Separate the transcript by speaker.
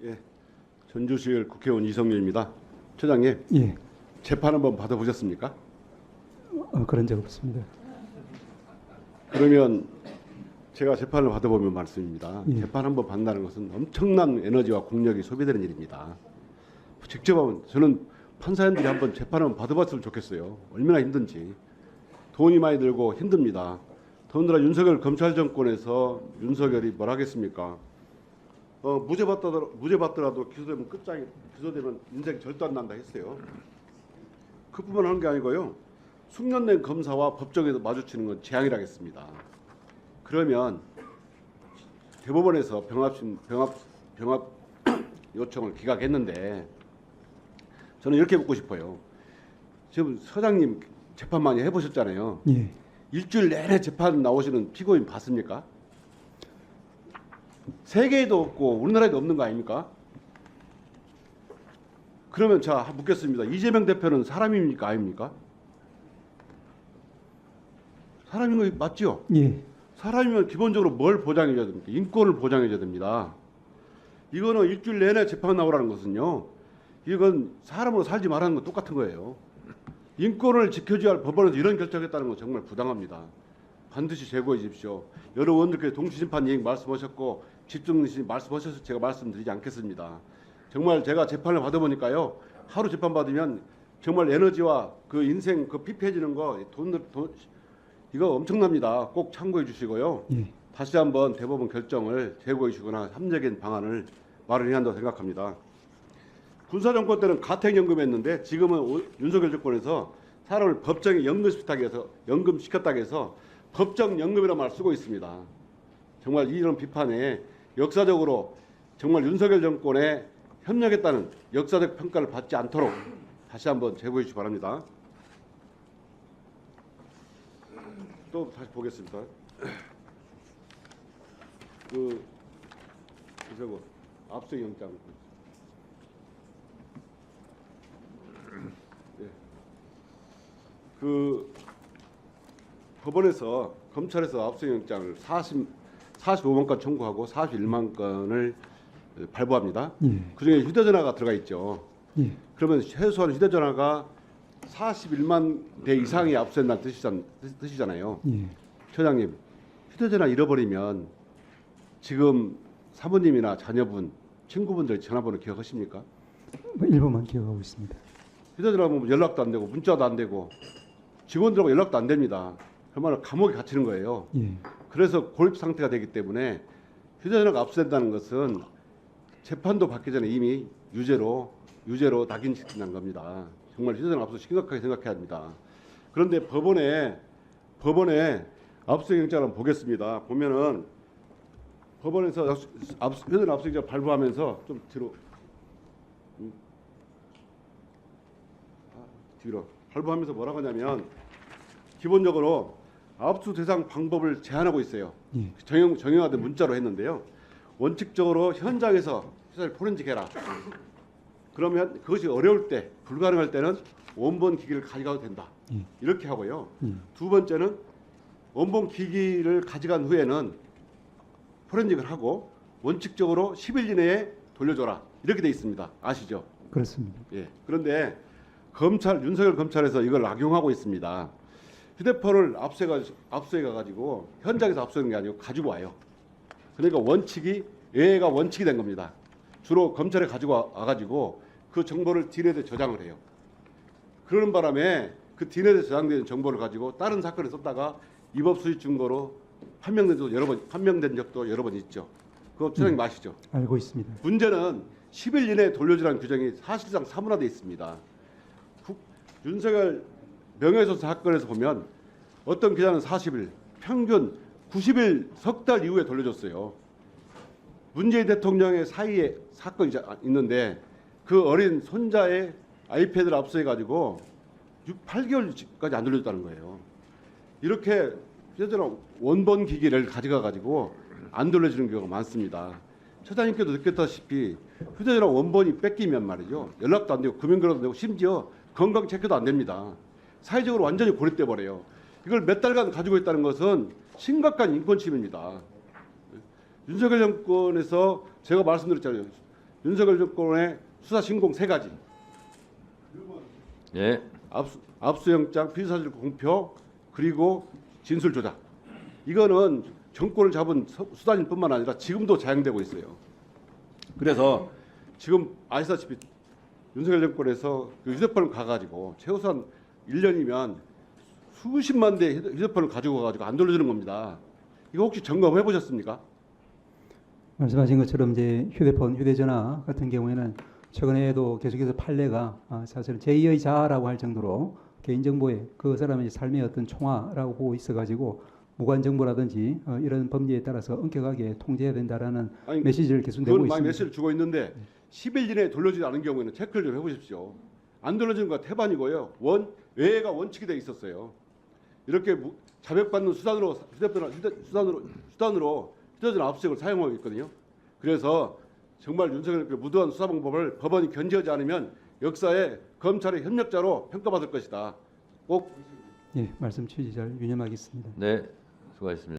Speaker 1: 예, 전주시의회 국회의원 이성윤입니다. 처장님,
Speaker 2: 예,
Speaker 1: 재판 한번 받아보셨습니까?
Speaker 2: 그런 적 없습니다.
Speaker 1: 그러면 제가 재판을 받아보면 말씀입니다.
Speaker 2: 예.
Speaker 1: 재판 한번 받는다는 것은 엄청난 에너지와 국력이 소비되는 일입니다. 직접 하면 저는 판사님들이 한번 재판 한번 받아봤으면 좋겠어요. 얼마나 힘든지. 돈이 많이 들고 힘듭니다. 더군다나 윤석열 검찰 정권에서 윤석열이 뭘 하겠습니까? 무죄 받더라도 기소되면 끝장이, 기소되면 인생 절도 안 난다 했어요. 그뿐만 한 게 아니고요. 숙련된 검사와 법정에서 마주치는 건 재앙이라겠습니다. 그러면 대법원에서 병합 요청을 기각했는데 저는 이렇게 묻고 싶어요. 지금 서장님 재판 많이 해보셨잖아요.
Speaker 2: 예,
Speaker 1: 일주일 내내 재판 나오시는 피고인 봤습니까? 세계에도 없고 우리나라에도 없는 거 아닙니까? 그러면 자 묻겠습니다. 이재명 대표는 사람입니까 아닙니까? 사람인 거 맞죠?
Speaker 2: 예,
Speaker 1: 사람이면 기본적으로 뭘 보장해줘야 됩니까? 인권을 보장해줘야 됩니다. 이거는 일주일 내내 재판 나오라는 것은요. 이건 사람으로 살지 말라는 건 똑같은 거예요. 인권을 지켜줘야 할 법원에서 이런 결정했다는 건 정말 부당합니다. 반드시 제고해 주십시오. 여러 의원들께서 동시심판 얘기 말씀하셨고 집중심 말씀하셔서 제가 말씀드리지 않겠습니다. 정말 제가 재판을 받아보니까요. 하루 재판 받으면 정말 에너지와 그 인생 그 피폐해지는 거 돈 이거 엄청납니다. 꼭 참고해 주시고요.
Speaker 2: 예,
Speaker 1: 다시 한번 대법원 결정을 제고해 주거나 합리적인 방안을 마련해야 한다고 생각합니다. 군사정권 때는 가택연금했는데 지금은 윤석열 정권에서 사람을 법정에 연금시켰다고 해서 법정연금이라는 말을 쓰고 있습니다. 정말 이런 비판에 역사적으로 정말 윤석열 정권에 협력했다는 역사적 평가를 받지 않도록 다시 한번 제고해 주시기 바랍니다. 또 다시 보겠습니다. 저거 압수영장. 네. 법원에서 검찰에서 압수영장을 45만 건 청구하고 41만 건을 발부합니다.
Speaker 2: 예,
Speaker 1: 그중에 휴대전화가 들어가 있죠.
Speaker 2: 예,
Speaker 1: 그러면 최소한 휴대전화가 41만 대 이상이 압수된다는 뜻이잖아요.
Speaker 2: 예,
Speaker 1: 처장님, 휴대전화 잃어버리면 지금 사모님이나 자녀분, 친구분들 전화번호 기억하십니까?
Speaker 2: 일부만 기억하고 있습니다.
Speaker 1: 휴대전화 보면 연락도 안 되고 문자도 안 되고 직원들하고 연락도 안 됩니다. 그러면 감옥에 갇히는 거예요.
Speaker 2: 예,
Speaker 1: 그래서 고립 상태가 되기 때문에 휴대전화가 압수된다는 것은 재판도 받기 전에 이미 유죄로 낙인시킨다는 겁니다. 정말 휴대전화 압수 심각하게 생각해야 합니다. 그런데 법원에 압수영장을 보겠습니다. 보면은 법원에서 휴대전화 압수영장 발부하면서 좀 뒤로 발부하면서 뭐라고 하냐면 기본적으로 압수 대상 방법을 제한하고 있어요.
Speaker 2: 예,
Speaker 1: 정형화된 문자로 했는데요. 원칙적으로 현장에서 휴대를 포렌식해라. 그러면 그것이 어려울 때, 불가능할 때는 원본 기기를 가져가도 된다.
Speaker 2: 예,
Speaker 1: 이렇게 하고요.
Speaker 2: 예,
Speaker 1: 두 번째는 원본 기기를 가져간 후에는 포렌식을 하고 원칙적으로 10일 이내에 돌려줘라. 이렇게 돼 있습니다. 아시죠?
Speaker 2: 그렇습니다.
Speaker 1: 예. 그런데 윤석열 검찰에서 이걸 악용하고 있습니다. 휴대폰을 압수해 가지고 현장에서 압수하는 게 아니고 가지고 와요. 그러니까 얘가 원칙이 된 겁니다. 주로 검찰에 가지고 와가지고 그 정보를 디넷에 저장을 해요. 그러는 바람에 그 디넷에 저장된 정보를 가지고 다른 사건에 썼다가 위법 수익 증거로 판명된 적도 여러 번 있죠. 그거 처장님 아시죠?
Speaker 2: 알고 있습니다.
Speaker 1: 문제는 10일 이내에 돌려주라는 규정이 사실상 사문화되어 있습니다. 윤석열 명예훼손 사건에서 보면 어떤 기자는 40일, 평균 90일 석 달 이후에 돌려줬어요. 문재인 대통령의 사이에 사건이 있는데 그 어린 손자의 아이패드를 압수해가지고 8개월까지 안 돌려줬다는 거예요. 이렇게 휴대전화 원본 기기를 가져가가지고 안 돌려주는 경우가 많습니다. 처장님께도 느꼈다시피 휴대전화 원본이 뺏기면 말이죠. 연락도 안 되고 금융거래도 안 되고 심지어 건강 체크도 안 됩니다. 사회적으로 완전히 고립돼 버려요. 이걸 몇 달간 가지고 있다는 것은 심각한 인권 침해입니다. 윤석열 정권에서 제가 말씀드렸잖아요. 윤석열 정권의 수사 신공 3가지,
Speaker 3: 예.
Speaker 1: 압수영장, 피의사실 공표, 그리고 진술 조작. 이거는 정권을 잡은 수단일 뿐만 아니라 지금도 자행되고 있어요. 그래서 지금 아시다시피 윤석열 정권에서 그 휴대폰을 가가지고 최소한 1년이면 수십만 대 휴대폰을 가지고 가가지고 안 돌려주는 겁니다. 이거 혹시 점검해 보셨습니까?
Speaker 2: 말씀하신 것처럼 이제 휴대폰, 휴대전화 같은 경우에는 최근에도 계속해서 판례가 사실은 제2의 자아라고 할 정도로 개인정보에 그 사람의 삶의 어떤 총화라고 보고 있어가지고 무관 정보라든지 이런 법리에 따라서 엄격하게 통제해야 된다라는
Speaker 1: 아니,
Speaker 2: 메시지를 계속 내고
Speaker 1: 그건 많이
Speaker 2: 있습니다.
Speaker 1: 메시지를 주고 있는데 10일 이내에 돌려주지 않은 경우에는 체크를 좀 해보십시오. 안 돌려주는 건 태반이고요. 외해가 원칙이 돼 있었어요. 이렇게 자백받는 수단으로 휴대전화 압수수색을 사용하고 있거든요. 그래서 정말 윤석열 무도한 수사 방법을 법원이 견제하지 않으면 역사에 검찰의 협력자로 평가받을 것이다. 꼭
Speaker 2: 예, 말씀 취지 잘 유념하겠습니다.
Speaker 3: 네. 수고하셨습니다.